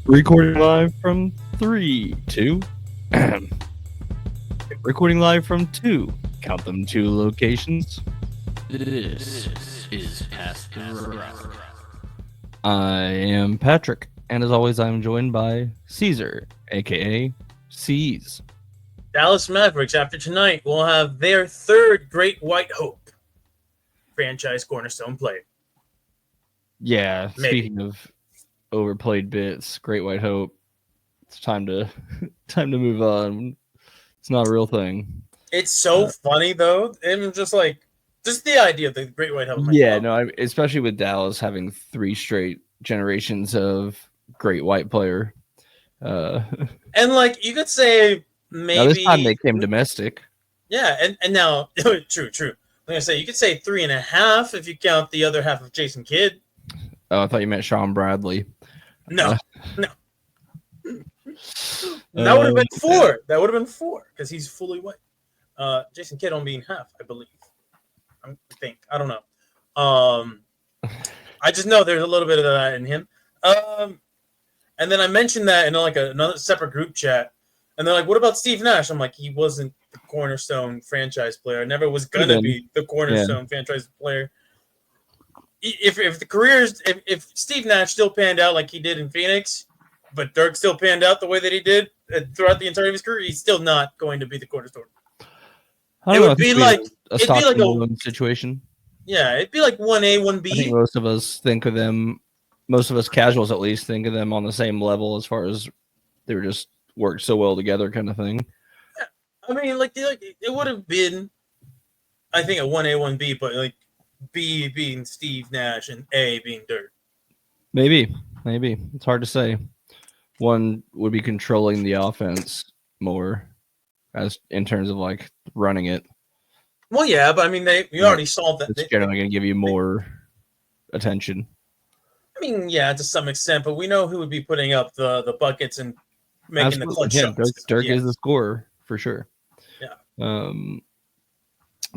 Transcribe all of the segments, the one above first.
Recording live from 3, 2. Recording live from 2. Count them 2 locations. This is Past the Rock. I am Patrick, and as always, I'm joined by Caesar, aka C's. Dallas Mavericks, after tonight, will have their third Great White Hope franchise cornerstone player. Yeah, Maybe. Speaking of overplayed bits, Great White Hope. It's time to move on. It's not a real thing. It's so funny though, and just the idea of the Great White Hope. Especially with Dallas having 3 straight generations of Great White player. And you could say maybe now this time they came domestic. Yeah, and now true. I'm gonna say you could say 3.5 if you count the other half of Jason Kidd. Oh, I thought you meant Sean Bradley. No. That would have been 4. That would have been 4 because he's fully white. Jason Kidd on being half, I believe. I think. I don't know. I just know there's a little bit of that in him. And then I mentioned that in another separate group chat, and they're like, "What about Steve Nash?" I'm like, "He wasn't the cornerstone franchise player. Never was gonna be the cornerstone franchise player." If Steve Nash still panned out like he did in Phoenix, but Dirk still panned out the way that he did throughout the entirety of his career, he's still not going to be the cornerstone. It would be like a Stockton situation. Yeah, it'd be like 1A, 1B. I think most of us think of them, most of us casuals at least, think of them on the same level as far as they were just worked so well together kind of thing. Yeah. I mean, it would have been, I think, a 1A, 1B, but B being Steve Nash and A being Dirk. Maybe. It's hard to say. One would be controlling the offense more as in terms of running it. Well, yeah, but I mean, we already solved that. It's generally going to give you more attention. I mean, yeah, to some extent, but we know who would be putting up the buckets and making the clutch shots. Dirk is the scorer for sure. Yeah.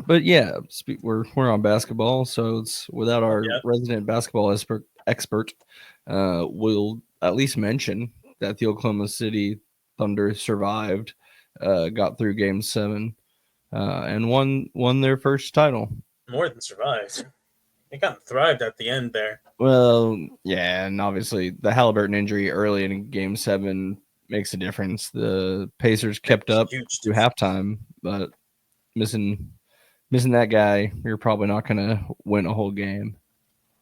But yeah, we're on basketball, so it's without our resident basketball expert. We'll at least mention that the Oklahoma City Thunder survived, got through Game 7, and won their first title. More than survived. They kind of thrived at the end there. Well, yeah, and obviously the Halliburton injury early in Game 7 makes a difference. The Pacers kept up through halftime, but missing that guy, you're probably not going to win a whole game.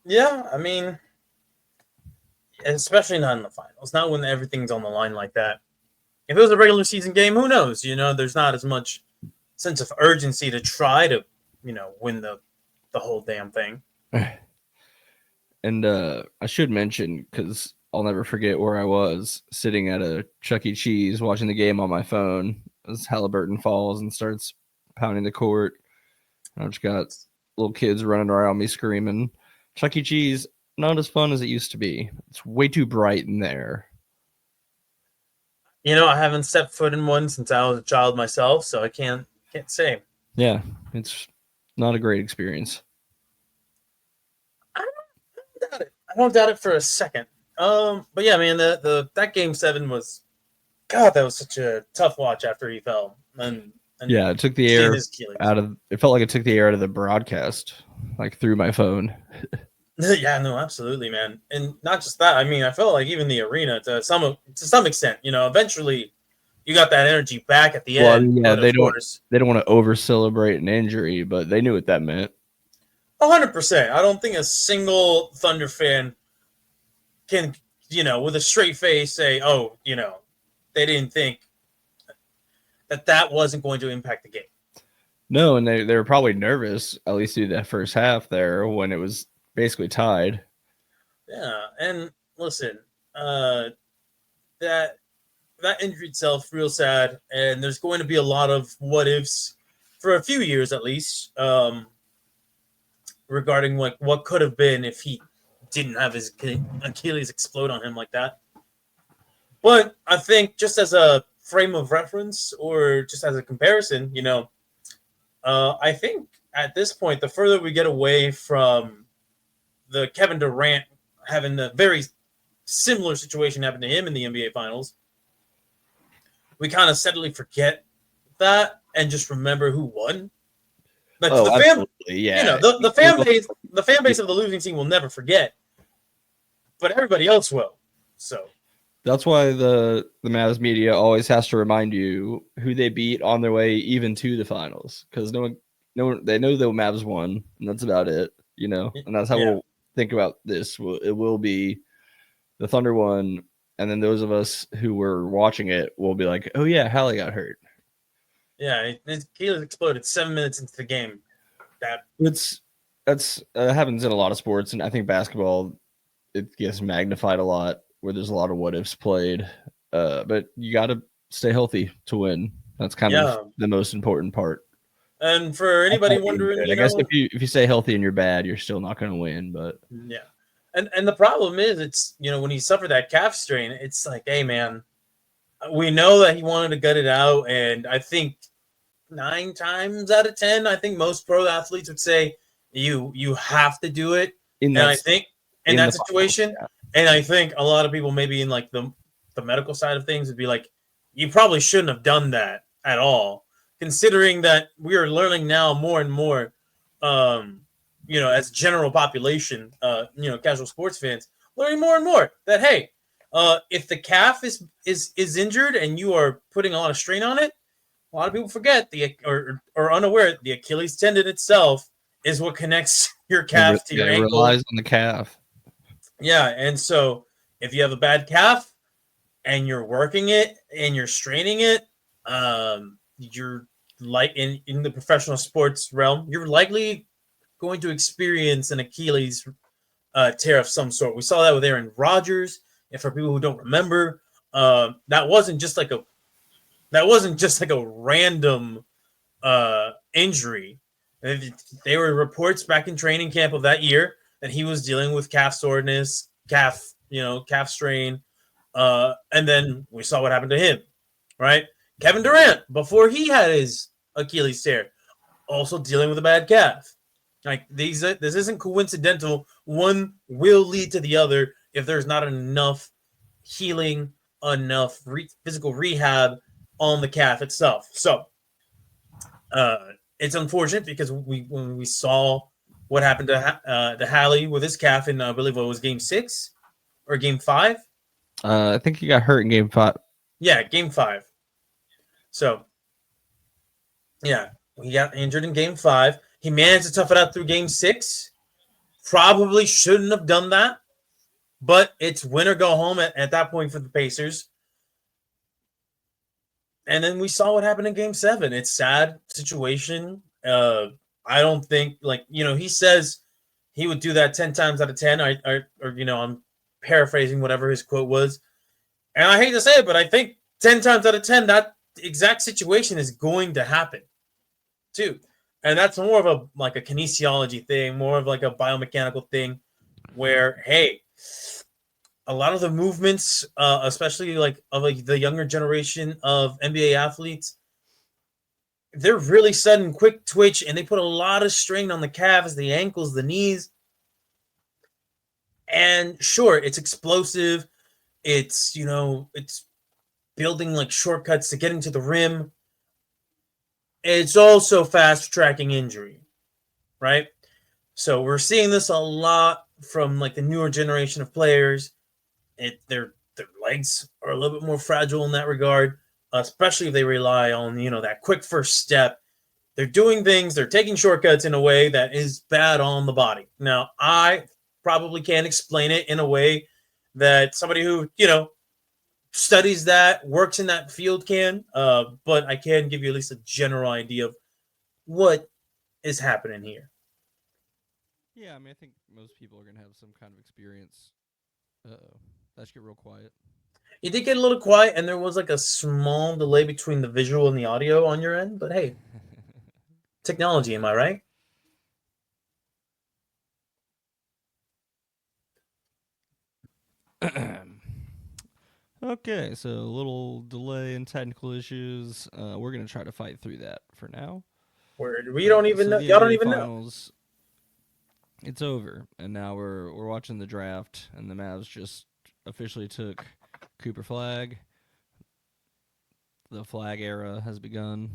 Yeah, I mean, especially not in the finals, not when everything's on the line like that. If it was a regular season game, who knows? There's not as much sense of urgency to try to, win the whole damn thing. And I should mention, because I'll never forget where I was sitting at a Chuck E. Cheese watching the game on my phone as Halliburton falls and starts pounding the court. I just got little kids running around me screaming. Chuck E. Cheese, not as fun as it used to be. It's way too bright in there. I haven't stepped foot in one since I was a child myself, so I can't say. Yeah, it's not a great experience. I don't doubt it. I don't doubt it for a second. But yeah, man, that Game 7 was, God, that was such a tough watch after he fell. And yeah, it took the air out of. It felt like it took the air out of the broadcast, through my phone. Yeah, no, absolutely, man. And not just that. I mean, I felt like even the arena, to some extent, eventually, you got that energy back at the end. Yeah, they don't want to over celebrate an injury, but they knew what that meant. 100%. I don't think a single Thunder fan can, with a straight face say, "Oh, they didn't think that wasn't going to impact the game." No, and they were probably nervous, at least through that first half there when it was basically tied. Yeah, and listen, that injury itself real sad, and there's going to be a lot of what ifs for a few years at least, regarding what could have been if he didn't have his Achilles explode on him like that. But I think just as a frame of reference or just as a comparison, I think at this point, the further we get away from the Kevin Durant having the very similar situation happened to him in the NBA Finals. We kind of steadily forget that and just remember who won. Like Oh, the fan, absolutely, yeah. the fan base of the losing team will never forget, but everybody else will. So That's why the Mavs media always has to remind you who they beat on their way even to the finals, because no one, they know the Mavs won, and that's about it, and that's how yeah, we'll think about this. It will be the Thunder won, and then those of us who were watching it will be like, oh yeah, Hallie got hurt. yeah, Achilles exploded 7 minutes into the game. That's happens in a lot of sports, and I think basketball it gets magnified a lot where there's a lot of what ifs played. But you got to stay healthy to win. That's kind of the most important part. And for anybody wondering, I guess if you stay healthy and you're bad, you're still not going to win. But yeah, and the problem is, it's when he suffered that calf strain, it's like, hey man, we know that he wanted to gut it out, and I think 9 times out of 10, I think most pro athletes would say you have to do it. I think in that situation, and I think a lot of people maybe in like the medical side of things would be like, you probably shouldn't have done that at all, considering that we are learning now more and more, as general population, casual sports fans, learning more and more that, hey, if the calf is injured and you are putting a lot of strain on it, a lot of people forget or unaware the Achilles tendon itself is what connects your calf to your ankle. It relies on the calf. Yeah, and so if you have a bad calf and you're working it and you're straining it, you're like in the professional sports realm, you're likely going to experience an Achilles tear of some sort. We saw that with Aaron Rodgers, and for people who don't remember, that wasn't just like a random injury. There were reports back in training camp of that year that he was dealing with calf soreness, calf strain, and then we saw what happened to him, right? Kevin Durant, before he had his Achilles tear, also dealing with a bad calf. Like this isn't coincidental. One will lead to the other if there's not enough healing, enough physical rehab on the calf itself. So it's unfortunate because when we saw what happened to Hallie with his calf in, I believe it was Game 6 or Game 5. I think he got hurt in Game 5. Yeah, Game 5. So yeah, he got injured in Game 5. He managed to tough it out through Game 6. Probably shouldn't have done that, but it's win or go home at that point for the Pacers. And then we saw what happened in Game 7. It's sad situation. I don't think, he says he would do that 10 times out of 10. I'm paraphrasing whatever his quote was. And I hate to say it, but I think 10 times out of 10, that exact situation is going to happen too. And that's more of a kinesiology thing, more of like a biomechanical thing where, hey, a lot of the movements, especially of the younger generation of NBA athletes, they're really sudden, quick twitch, and they put a lot of strain on the calves, the ankles, the knees. And sure, it's explosive. It's, it's building like shortcuts to getting to the rim. It's also fast tracking injury, right? So we're seeing this a lot from like the newer generation of players. Their legs are a little bit more fragile in that regard, especially if they rely on that quick first step. They're doing things, they're taking shortcuts in a way that is bad on the body. Now, I probably can't explain it in a way that somebody who studies that, works in that field can, but I can give you at least a general idea of what is happening here. Yeah, I mean, I think most people are going to have some kind of experience. That should get real quiet. It did get a little quiet, and there was like a small delay between the visual and the audio on your end, but hey, technology, am I right? Okay, so a little delay in technical issues. We're going to try to fight through that for now. We don't even know. Y'all don't even know. It's over, and now we're watching the draft, and the Mavs just officially took Cooper Flag. The Flag era has begun.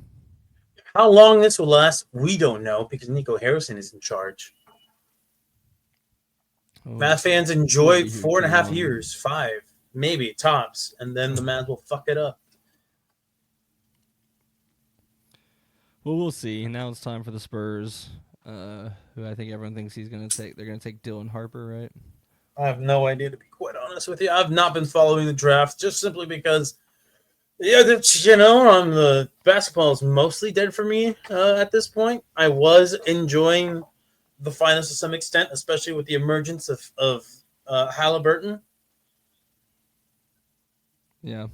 How long this will last, we don't know because Nico Harrison is in charge. Mavs fans enjoy be here 4.5 too long. years, 5, maybe tops, and then the Mavs will fuck it up. Well, we'll see. Now it's time for the Spurs, who I think everyone thinks he's going to take. They're going to take Dylan Harper, right? I have no idea, to be quite honest with you. I've not been following the draft just simply because, the basketball is mostly dead for me at this point. I was enjoying the finals to some extent, especially with the emergence of Halliburton. Yeah.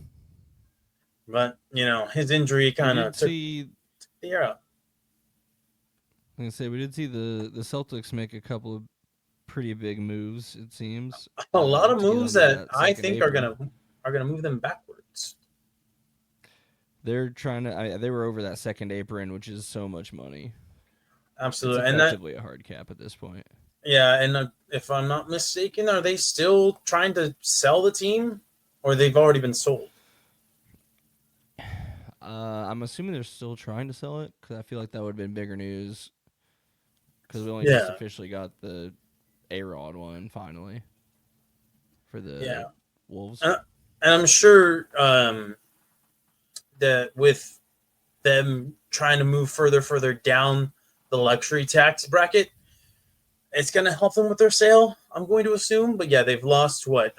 But, his injury kind of took See, the air out. I was gonna say we did see the Celtics make a couple of pretty big moves. It seems A lot of to get moves onto that I second think apron. are gonna move them backwards. They're trying to. They were over that second apron, which is so much money. Absolutely, It's and that effectively a hard cap at this point. if I'm not mistaken, are they still trying to sell the team, or they've already been sold? I'm assuming they're still trying to sell it because I feel like that would have been bigger news. Because we only just officially got the A-Rod one finally for the Wolves. And I'm sure that with them trying to move further down the luxury tax bracket, it's going to help them with their sale, I'm going to assume. But yeah, they've lost what?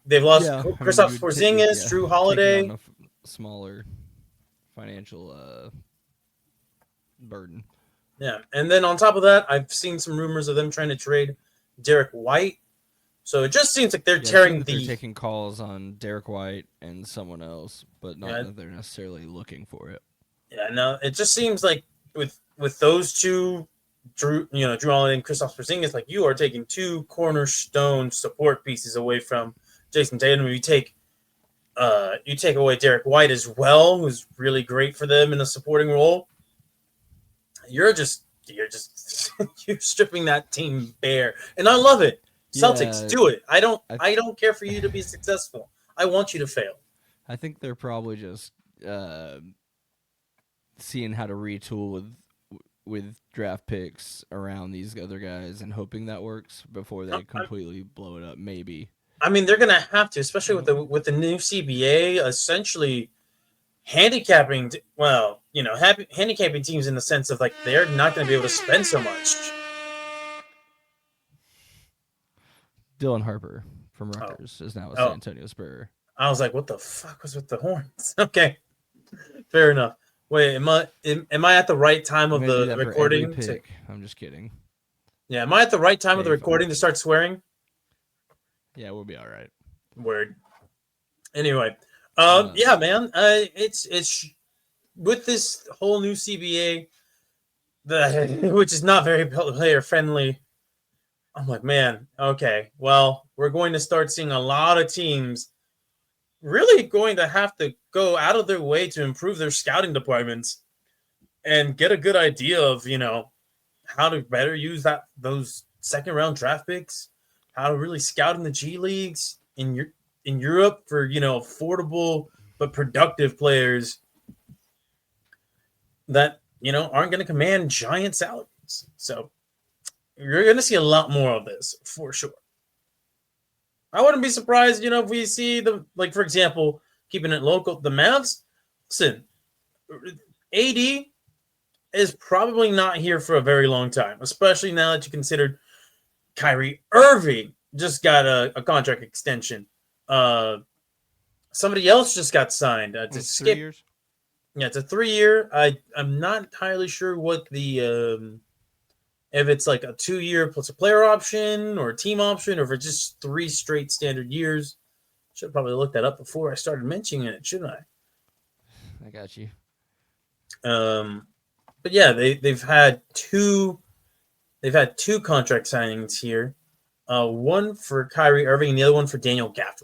They've lost Kristaps Porzingis, Drew Holiday. On a smaller financial burden. Yeah, and then on top of that, I've seen some rumors of them trying to trade Derek White. So it just seems like they're tearing they're taking calls on Derek White and someone else, but not that they're necessarily looking for it. Yeah, no, it just seems like with those two, Drew Holiday and Kristaps Porzingis, like you are taking two cornerstone support pieces away from Jason Tatum. You take away Derek White as well, who's really great for them in a supporting role. You're stripping that team bare, and I love it. Celtics, do it. I don't care for you to be successful. I want you to fail. I think they're probably just seeing how to retool with draft picks around these other guys and hoping that works before they completely blow it up. Maybe. I mean, they're gonna have to, especially with the new CBA, essentially handicapping. Well, handicapping teams in the sense of like they're not going to be able to spend so much. Dylan Harper from Rutgers is now a San Antonio Spur. I was like, what the fuck was with the horns? Okay, fair enough. Wait, am I at the right time of the recording? I'm just kidding. Yeah, am I at the right time of the recording to start swearing? Yeah, we'll be all right. Word. Anyway, yeah, man. It's with this whole new CBA, which is not very player friendly. I'm like, man, okay. Well, we're going to start seeing a lot of teams really going to have to go out of their way to improve their scouting departments and get a good idea of, how to better use those second round draft picks, how to really scout in the G leagues in Europe for, affordable but productive players that, aren't going to command giant salaries. So you're going to see a lot more of this for sure. I wouldn't be surprised, if we see for example, keeping it local, the Mavs. Listen, AD is probably not here for a very long time, especially now that you considered Kyrie Irving just got a contract extension. Somebody else just got signed. To 3 years? Yeah, it's a 3-year. I'm not entirely sure what the if it's like a 2-year plus a player option or a team option, or if it's just 3 straight standard years. Should have probably looked that up before I started mentioning it, shouldn't I? I got you. But yeah, they've had two contract signings here. One for Kyrie Irving and the other one for Daniel Gafford.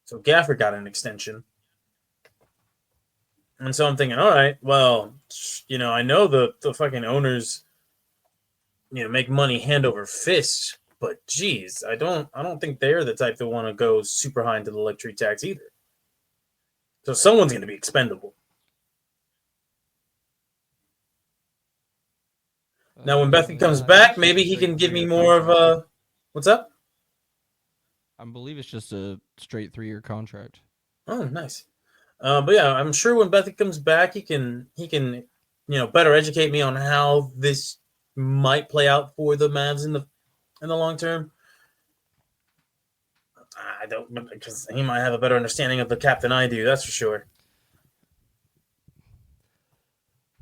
So Gafford got an extension. And so I'm thinking, all right, well, I know the fucking owners, make money hand over fist But geez, I don't think they're the type that want to go super high into the luxury tax either. So someone's going to be expendable. Now, when Bethy comes back, maybe he can give me more of a. What's up? I believe it's just a straight 3-year contract. Oh, nice. But yeah, I'm sure when Bethy comes back, he can better educate me on how this might play out for the Mavs in the long term. I don't, because he might have a better understanding of the cap than I do. That's for sure.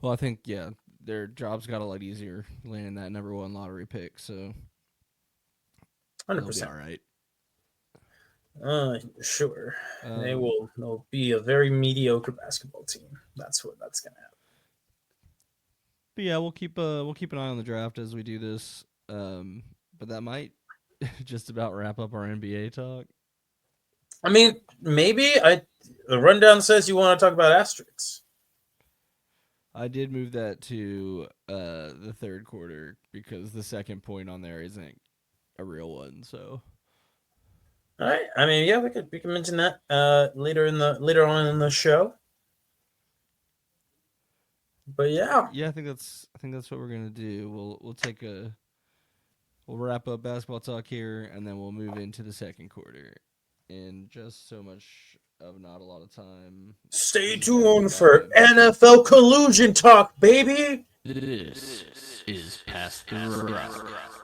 Well, I think their jobs got a lot easier landing that number 1 lottery pick, so 100%. All right. Sure. They'll be a very mediocre basketball team. That's what that's gonna happen. But yeah, we'll keep an eye on the draft as we do this. But that might just about wrap up our NBA talk. I mean, maybe the rundown says you want to talk about asterisks. I did move that to the third quarter because the second point on there isn't a real one. So, all right. I mean, yeah, we can mention that later on in the show. But yeah, I think that's what we're gonna do. We'll wrap up basketball talk here, and then we'll move into the second quarter. In just so much of not a lot of time. Stay tuned for NFL collusion talk, baby. This is Past the Rock.